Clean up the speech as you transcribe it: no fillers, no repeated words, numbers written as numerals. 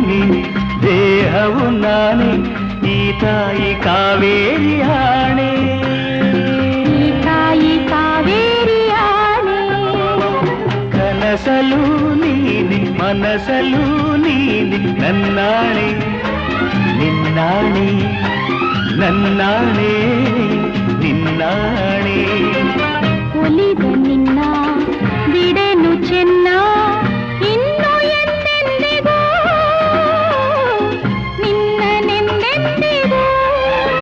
ನೀನೆ ದೇಹವು ನಾನೇ ಈ ತಾಯಿ ಕಾವೇರಿ ಆಣೆ ಈ ತಾಯಿ ಕಾವೇರಿ ಆಣೆ ಕನಸಲು ನೀನೆ ಮನಸಲು ನೀನೆ ನನ್ನಾಣೆ ನಿನ್ನಾಣೆ ನನ್ನಾಣೆ ನಿನ್ನಾಣೆ